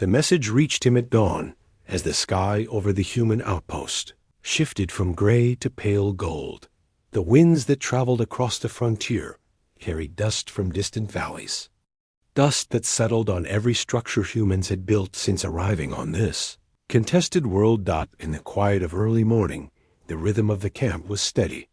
The message reached him at dawn as the sky over the human outpost shifted from gray to pale gold. The winds that traveled across the frontier carried dust from distant valleys, dust that settled on every structure humans had built since arriving on this contested world. In the quiet of early morning, the rhythm of the camp was steady,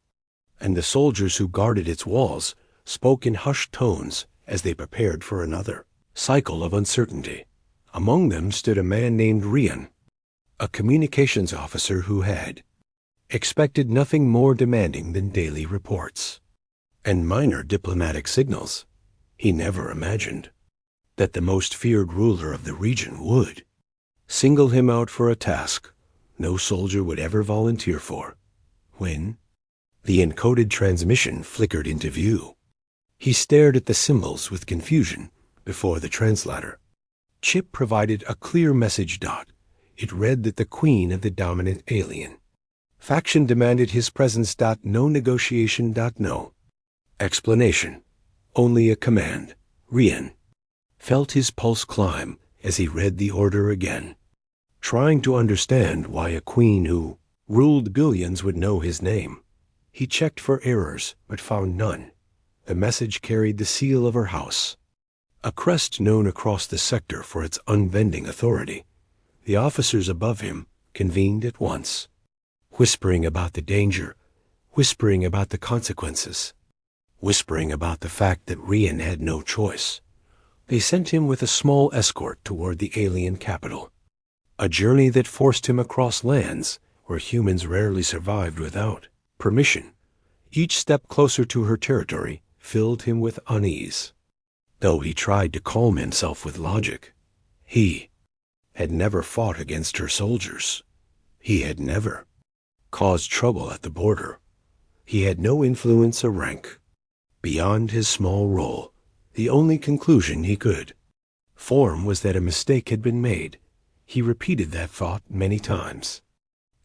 and the soldiers who guarded its walls spoke in hushed tones as they prepared for another cycle of uncertainty. Among them stood a man named Rian, a communications officer who had expected nothing more demanding than daily reports and minor diplomatic signals. He never imagined that the most feared ruler of the region would single him out for a task no soldier would ever volunteer for. When the encoded transmission flickered into view, he stared at the symbols with confusion before the translator. Chip provided a clear message. It read that the queen of the dominant alien faction demanded his presence. No negotiation. No explanation, only a command. Rian felt his pulse climb as he read the order again, trying to understand why a queen who ruled billions would know his name. He checked for errors, but found none. The message carried the seal of her house, a crest known across the sector for its unbending authority. The officers above him convened at once, whispering about the danger, whispering about the consequences, whispering about the fact that Rian had no choice. They sent him with a small escort toward the alien capital, a journey that forced him across lands where humans rarely survived without permission. Each step closer to her territory filled him with unease. Though he tried to calm himself with logic, he had never fought against her soldiers. He had never caused trouble at the border. He had no influence or rank beyond his small role. The only conclusion he could form was that a mistake had been made. He repeated that thought many times.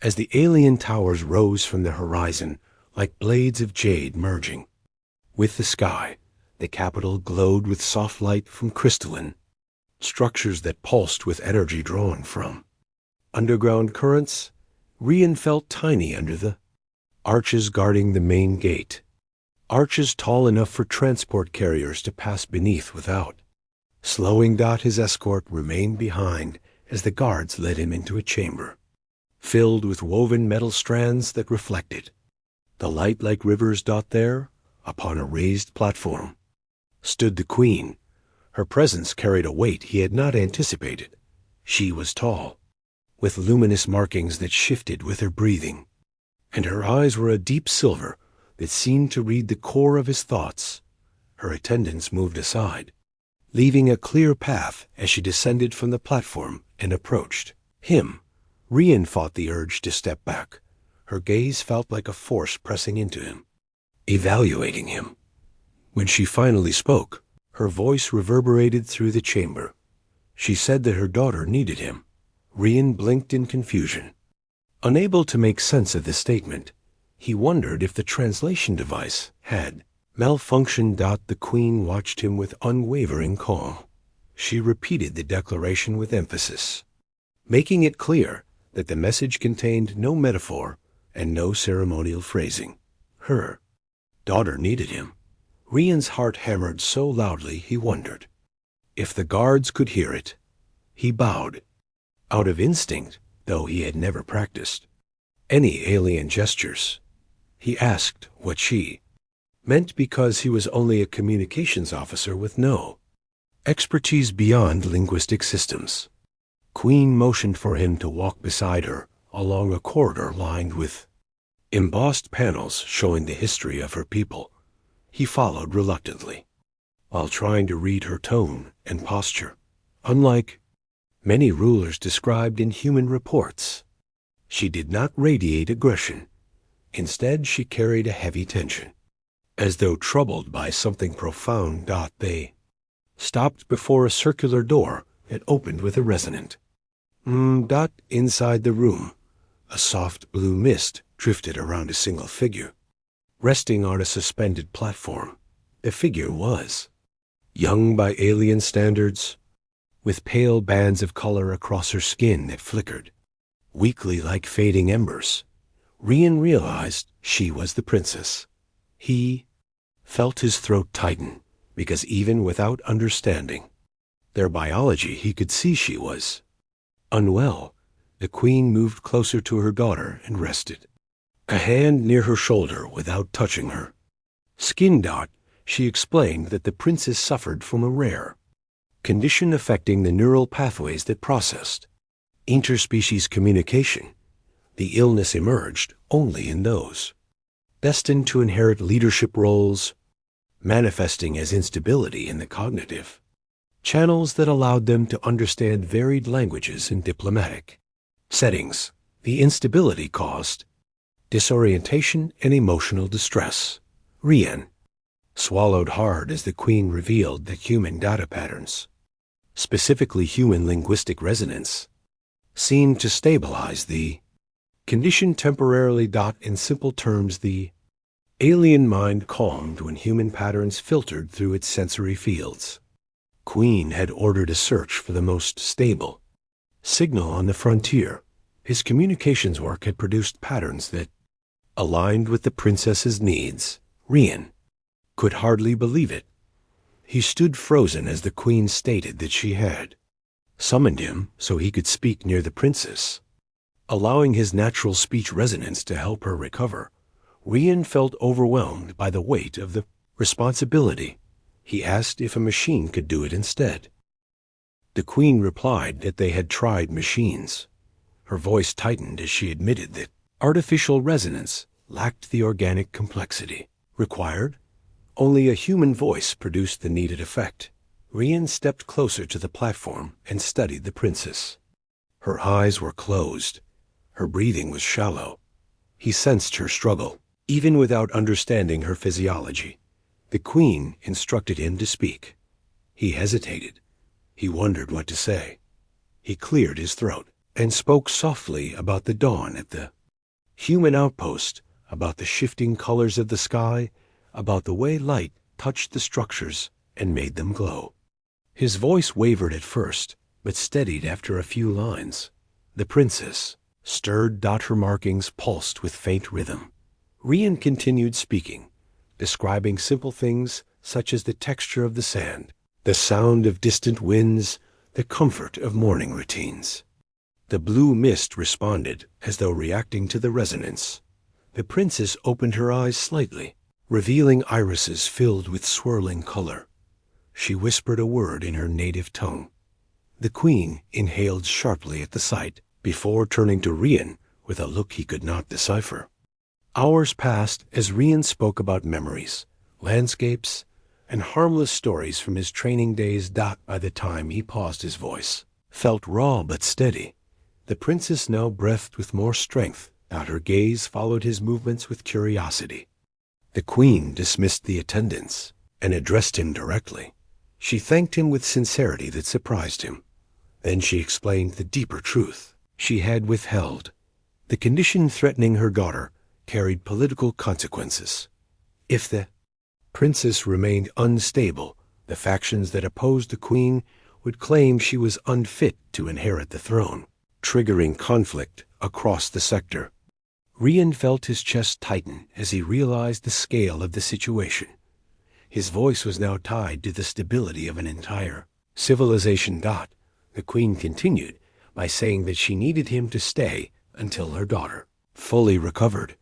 As the alien towers rose from the horizon like blades of jade merging with the sky, the capital glowed with soft light from crystalline structures that pulsed with energy drawn from underground currents. Rian felt tiny under the arches guarding the main gate, arches tall enough for transport carriers to pass beneath without slowing. His escort remained behind as the guards led him into a chamber filled with woven metal strands that reflected the light like rivers. There, upon a raised platform, stood the queen. Her presence carried a weight he had not anticipated. She was tall, with luminous markings that shifted with her breathing, and her eyes were a deep silver that seemed to read the core of his thoughts. Her attendants moved aside, leaving a clear path as she descended from the platform and approached him. Rian fought the urge to step back. Her gaze felt like a force pressing into him, evaluating him. When she finally spoke, her voice reverberated through the chamber. She said that her daughter needed him. Rian blinked in confusion, unable to make sense of the statement. He wondered if the translation device had malfunctioned. The queen watched him with unwavering calm. She repeated the declaration with emphasis, making it clear that the message contained no metaphor and no ceremonial phrasing. Her daughter needed him. Rian's heart hammered so loudly he wondered if the guards could hear it. He bowed, out of instinct, though he had never practiced any alien gestures. He asked what she meant because he was only a communications officer with no expertise beyond linguistic systems. Queen motioned for him to walk beside her along a corridor lined with embossed panels showing the history of her people. He followed reluctantly, while trying to read her tone and posture. Unlike many rulers described in human reports, she did not radiate aggression. Instead, she carried a heavy tension, as though troubled by something profound. They stopped before a circular door that opened with a resonant inside the room. A soft blue mist drifted around a single figure, resting on a suspended platform. The figure was young by alien standards, with pale bands of color across her skin that flickered, weakly like fading embers. Rian realized she was the princess. He felt his throat tighten, because even without understanding their biology, he could see she was unwell. The queen moved closer to her daughter and rested a hand near her shoulder without touching her skin. She explained that the princess suffered from a rare condition affecting the neural pathways that processed interspecies communication. The illness emerged only in those destined to inherit leadership roles, manifesting as instability in the cognitive channels that allowed them to understand varied languages in diplomatic settings. The instability caused disorientation and emotional distress. Rian swallowed hard as the queen revealed that human data patterns, specifically human linguistic resonance, seemed to stabilize the condition temporarily. In simple terms, the alien mind calmed when human patterns filtered through its sensory fields. Queen had ordered a search for the most stable signal on the frontier. His communications work had produced patterns that aligned with the princess's needs. Rian could hardly believe it. He stood frozen as the queen stated that she had summoned him so he could speak near the princess, allowing his natural speech resonance to help her recover. Rian felt overwhelmed by the weight of the responsibility. He asked if a machine could do it instead. The queen replied that they had tried machines. Her voice tightened as she admitted that artificial resonance lacked the organic complexity required. Only a human voice produced the needed effect. Rian stepped closer to the platform and studied the princess. Her eyes were closed. Her breathing was shallow. He sensed her struggle, even without understanding her physiology. The queen instructed him to speak. He hesitated. He wondered what to say. He cleared his throat and spoke softly about the dawn at the human outpost, about the shifting colors of the sky, about the way light touched the structures and made them glow. His voice wavered at first, but steadied after a few lines. The princess stirred. Her markings pulsed with faint rhythm. Rian continued speaking, describing simple things such as the texture of the sand, the sound of distant winds, the comfort of morning routines. The blue mist responded as though reacting to the resonance. The princess opened her eyes slightly, revealing irises filled with swirling color. She whispered a word in her native tongue. The queen inhaled sharply at the sight before turning to Rian with a look he could not decipher. Hours passed as Rian spoke about memories, landscapes, and harmless stories from his training days. By the time he paused, his voice felt raw but steady. The princess now breathed with more strength. Her gaze followed his movements with curiosity. The queen dismissed the attendants and addressed him directly. She thanked him with sincerity that surprised him. Then she explained the deeper truth she had withheld. The condition threatening her daughter carried political consequences. If the princess remained unstable, the factions that opposed the queen would claim she was unfit to inherit the throne, triggering conflict across the sector. Rian felt his chest tighten as he realized the scale of the situation. His voice was now tied to the stability of an entire civilization. The queen continued by saying that she needed him to stay until her daughter fully recovered.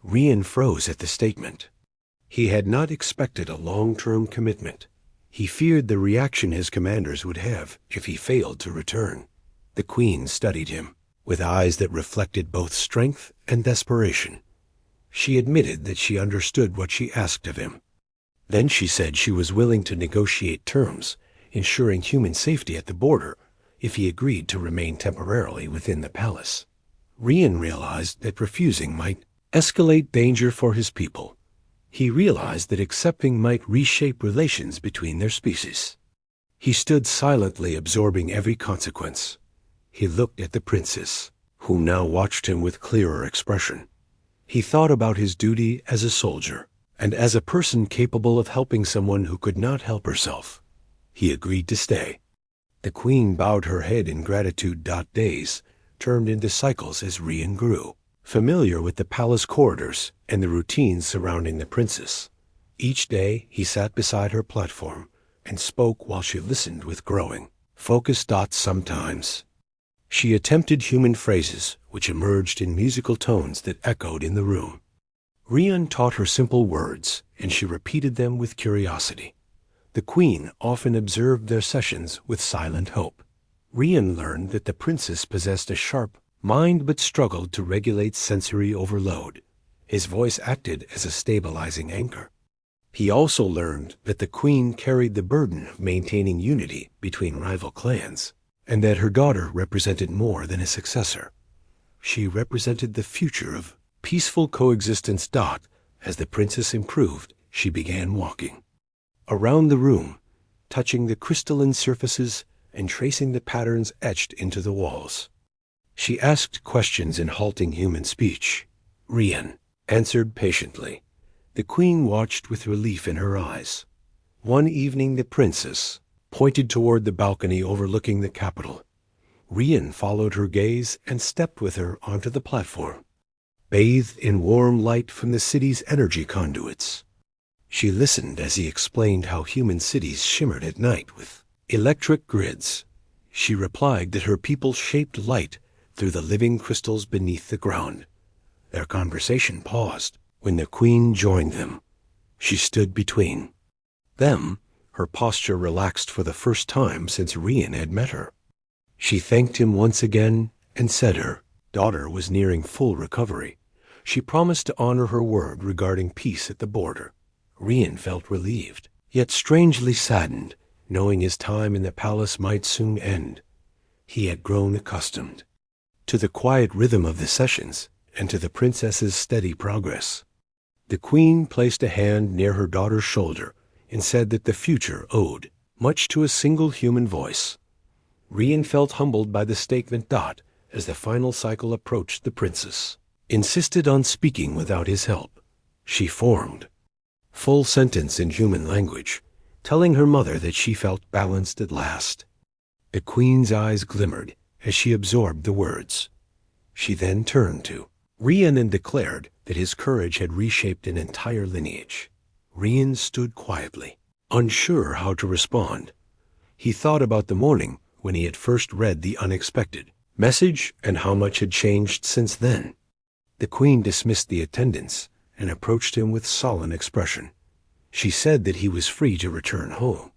Rian froze at the statement. He had not expected a long-term commitment. He feared the reaction his commanders would have if he failed to return. The queen studied him with eyes that reflected both strength and desperation. She admitted that she understood what she asked of him. Then she said she was willing to negotiate terms, ensuring human safety at the border, if he agreed to remain temporarily within the palace. Rian realized that refusing might escalate danger for his people. He realized that accepting might reshape relations between their species. He stood silently, absorbing every consequence. He looked at the princess, who now watched him with clearer expression. He thought about his duty as a soldier, and as a person capable of helping someone who could not help herself. He agreed to stay. The queen bowed her head in gratitude. Days turned into cycles as Rian grew, familiar with the palace corridors and the routines surrounding the princess. Each day he sat beside her platform and spoke while she listened with growing focus. Sometimes she attempted human phrases which emerged in musical tones that echoed in the room. Rian taught her simple words, and she repeated them with curiosity. The queen often observed their sessions with silent hope. Rian learned that the princess possessed a sharp mind but struggled to regulate sensory overload. His voice acted as a stabilizing anchor. He also learned that the queen carried the burden of maintaining unity between rival clans, and that her daughter represented more than a successor. She represented the future of peaceful coexistence. As the princess improved, she began walking around the room, touching the crystalline surfaces and tracing the patterns etched into the walls. She asked questions in halting human speech. Rian answered patiently. The queen watched with relief in her eyes. One evening the princess pointed toward the balcony overlooking the capital. Rian followed her gaze and stepped with her onto the platform, bathed in warm light from the city's energy conduits. She listened as he explained how human cities shimmered at night with electric grids. She replied that her people shaped light through the living crystals beneath the ground. Their conversation paused when the queen joined them. She stood between them, her posture relaxed for the first time since Rian had met her. She thanked him once again and said her daughter was nearing full recovery. She promised to honor her word regarding peace at the border. Rian felt relieved, yet strangely saddened, knowing his time in the palace might soon end. He had grown accustomed to the quiet rhythm of the sessions and to the princess's steady progress. The queen placed a hand near her daughter's shoulder and said that the future owed much to a single human voice. Rian felt humbled by the statement. As the final cycle approached, the princess insisted on speaking without his help. She formed full sentence in human language, telling her mother that she felt balanced at last. The queen's eyes glimmered as she absorbed the words. She then turned to Rian and declared that his courage had reshaped an entire lineage. Rian stood quietly, unsure how to respond. He thought about the morning when he had first read the unexpected message and how much had changed since then. The queen dismissed the attendants and approached him with sullen expression. She said that he was free to return home,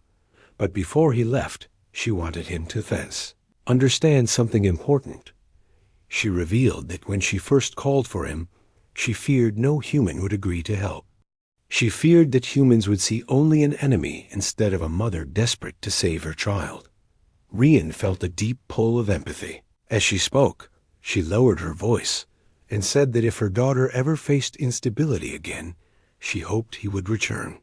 but before he left, she wanted him to understand something important. She revealed that when she first called for him, she feared no human would agree to help. She feared that humans would see only an enemy instead of a mother desperate to save her child. Rian felt a deep pull of empathy. As she spoke, she lowered her voice and said that if her daughter ever faced instability again, she hoped he would return.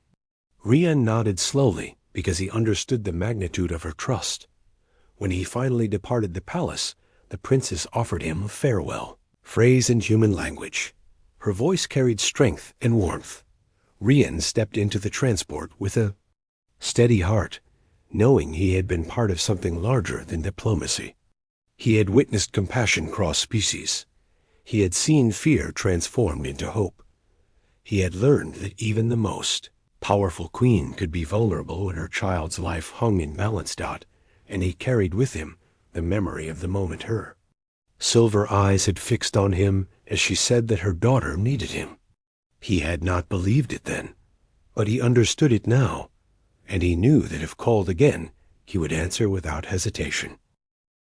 Rian nodded slowly because he understood the magnitude of her trust. When he finally departed the palace, the princess offered him a farewell phrase in human language. Her voice carried strength and warmth. Rian stepped into the transport with a steady heart, knowing he had been part of something larger than diplomacy. He had witnessed compassion cross species. He had seen fear transformed into hope. He had learned that even the most powerful queen could be vulnerable when her child's life hung in balance. And he carried with him the memory of the moment her silver eyes had fixed on him as she said that her daughter needed him. He had not believed it then, but he understood it now, and he knew that if called again, he would answer without hesitation.